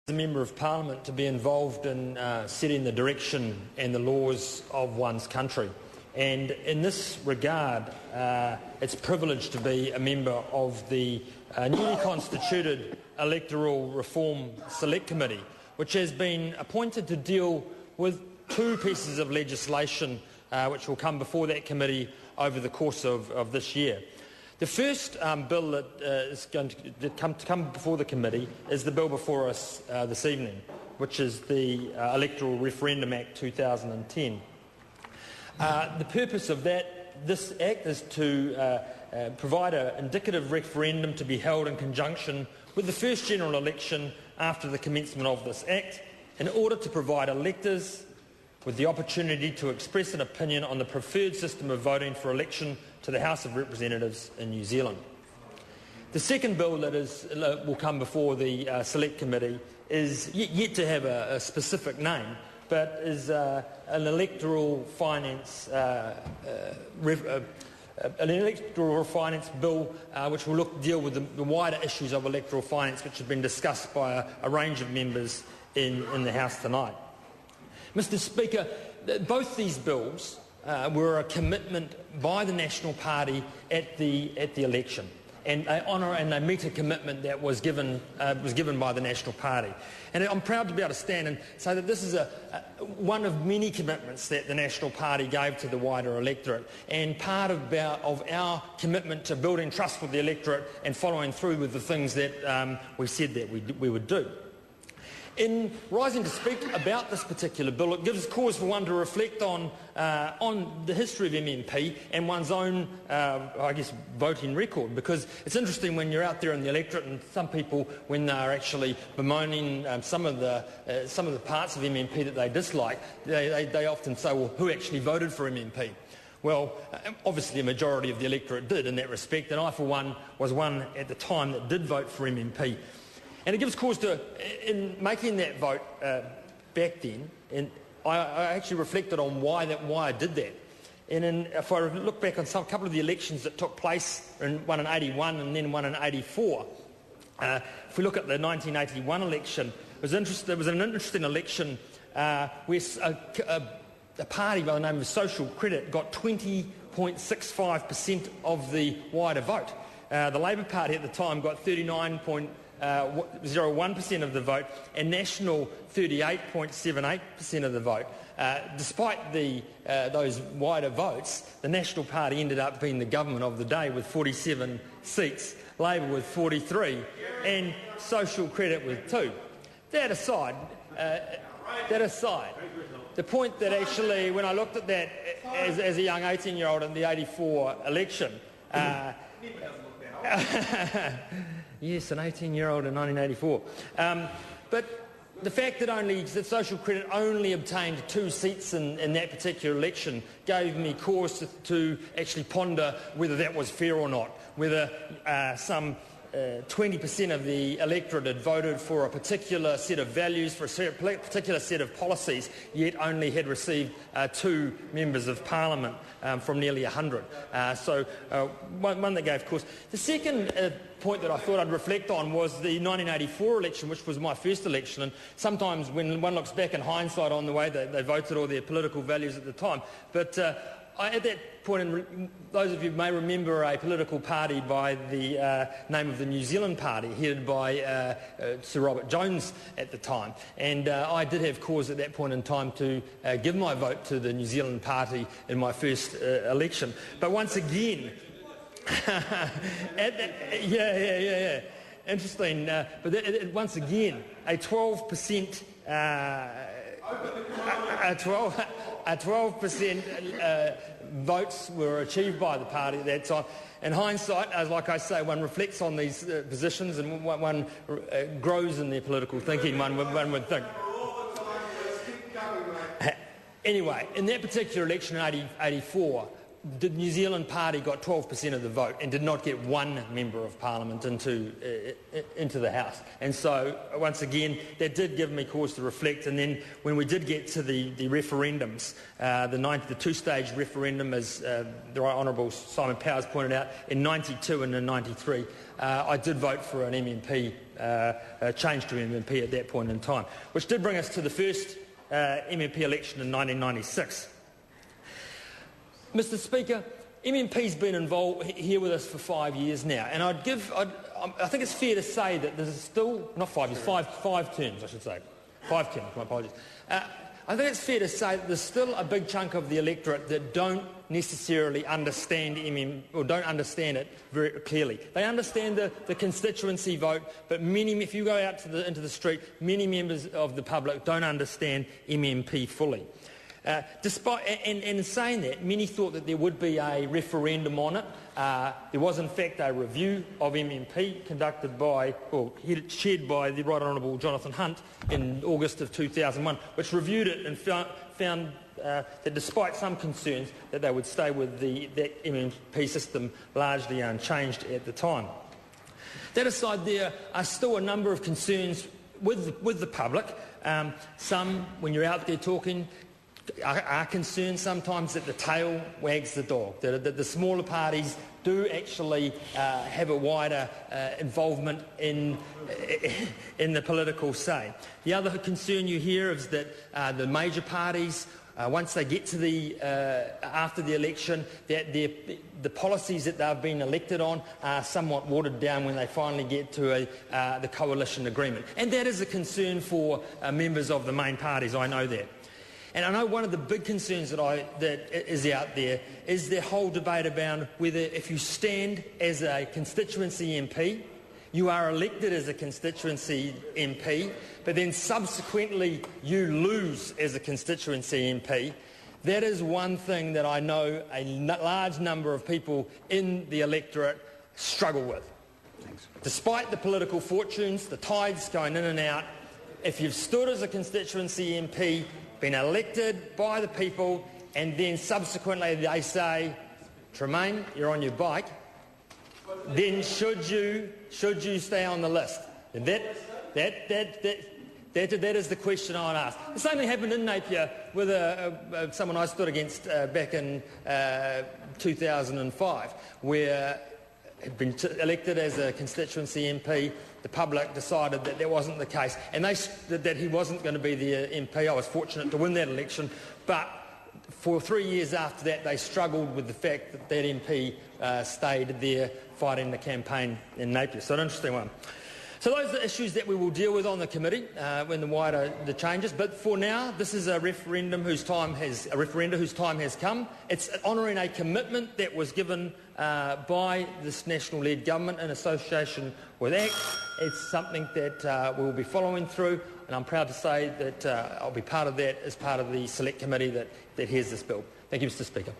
a Member of Parliament to be involved in setting the direction and the laws of one's country. And in this regard, it's a privilege to be a member of the newly constituted Electoral Reform Select Committee, which has been appointed to deal with two pieces of legislation which will come before that committee over the course of this year. The first bill that is going to come before the committee is the bill before us this evening, which is the Electoral Referendum Act 2010. The purpose of this act is to provide an indicative referendum to be held in conjunction with the first general election after the commencement of this act, in order to provide electors with the opportunity to express an opinion on the preferred system of voting for election to the House of Representatives in New Zealand. The second bill that will come before the Select Committee is yet to have a specific name, but is an electoral finance bill which will deal with the wider issues of electoral finance, which have been discussed by a range of members in the House tonight. Mr. Speaker, both these bills were a commitment by the National Party at the election, and they honour and they meet a commitment that was given by the National Party. And I'm proud to be able to stand and say that this is one of many commitments that the National Party gave to the wider electorate, and part of our commitment to building trust with the electorate and following through with the things that we said that we would do. In rising to speak about this particular bill, it gives cause for one to reflect on the history of MMP and one's own, voting record, because it's interesting when you're out there in the electorate and some people, when they're actually bemoaning some of the parts of MMP that they dislike, they often say, well, who actually voted for MMP? Well, obviously a majority of the electorate did in that respect, and I, for one, was one at the time that did vote for MMP. And it gives cause to, in making that vote back then, and I actually reflected on why I did that. And if I look back on a couple of the elections that took place, one in 81 and then one in 84, if we look at the 1981 election, it was an interesting election where a party by the name of Social Credit got 20.65% of the wider vote. The Labour Party at the time got 39.01% of the vote, and National 38.78% of the vote. Despite those wider votes, the National Party ended up being the government of the day with 47 seats, Labour with 43, and Social Credit with 2. That aside, the point that actually, when I looked at that as a young 18-year-old in the 84 election, yes, an 18-year-old in 1984. But the fact that Social Credit only obtained 2 seats in that particular election gave me cause to actually ponder whether that was fair or not, whether some 20% of the electorate had voted for a particular set of values, for a particular set of policies, yet only had received 2 members of Parliament from nearly 100. So one that gave cause. The second point that I thought I'd reflect on was the 1984 election, which was my first election, and sometimes when one looks back in hindsight on the way they voted or their political values at the time, but at that point, and those of you may remember a political party by the name of the New Zealand Party, headed by Sir Robert Jones at the time. And I did have cause at that point in time to give my vote to the New Zealand Party in my first election. But once again, interesting. But once again, a 12%. A 12% votes were achieved by the party at that time. In hindsight, as like I say, one reflects on these positions and one grows in their political thinking, one would think. Anyway, in that particular election in 84, the New Zealand Party got 12% of the vote and did not get one member of Parliament into the House. And so, once again, that did give me cause to reflect. And then when we did get to the referendums, the two-stage referendum, as the Right Honourable Simon Powers pointed out, in 92 and in 93, I did vote for an MMP, change to MMP at that point in time, which did bring us to the first MMP election in 1996. Mr. Speaker, MMP's been involved here with us for 5 years now, and I think it's fair to say that there's still, not 5 years, five terms, I should say. 5 terms, my apologies. I think it's fair to say that there's still a big chunk of the electorate that don't necessarily understand or don't understand it very clearly. They understand the constituency vote, but if you go out into the street, many members of the public don't understand MMP fully. In saying that, many thought that there would be a referendum on it. There was in fact a review of MMP chaired by the Right Honourable Jonathan Hunt in August of 2001, which reviewed it and found that despite some concerns that they would stay with that MMP system largely unchanged at the time. That aside, there are still a number of concerns with the public. Some, when you're out there talking, are concerned sometimes that the tail wags the dog, that the smaller parties do actually have a wider involvement in the political say. The other concern you hear is that the major parties, once they get to after the election, that the policies that they've been elected on are somewhat watered down when they finally get to the coalition agreement. And that is a concern for members of the main parties, I know that. And I know one of the big concerns that is out there is the whole debate about whether if you stand as a constituency MP, you are elected as a constituency MP, but then subsequently you lose as a constituency MP. That is one thing that I know a large number of people in the electorate struggle with. Thanks. Despite the political fortunes, the tides going in and out, if you've stood as a constituency MP, been elected by the people, and then subsequently they say, Tremaine, you're on your bike, then should you stay on the list? And that is the question I'd ask. The same thing happened in Napier with someone I stood against back in 2005, where had been elected as a constituency MP. The public decided that that wasn't the case, and that he wasn't going to be the MP. I was fortunate to win that election, but for 3 years after that, they struggled with the fact that that MP stayed there fighting the campaign in Napier. So an interesting one. So those are the issues that we will deal with on the committee when the changes. But for now, this is a referendum whose time has come. It's honouring a commitment that was given by this national-led government in association with ACT. It's something that we will be following through, and I'm proud to say that I'll be part of that as part of the select committee that hears this bill. Thank you, Mr. Speaker.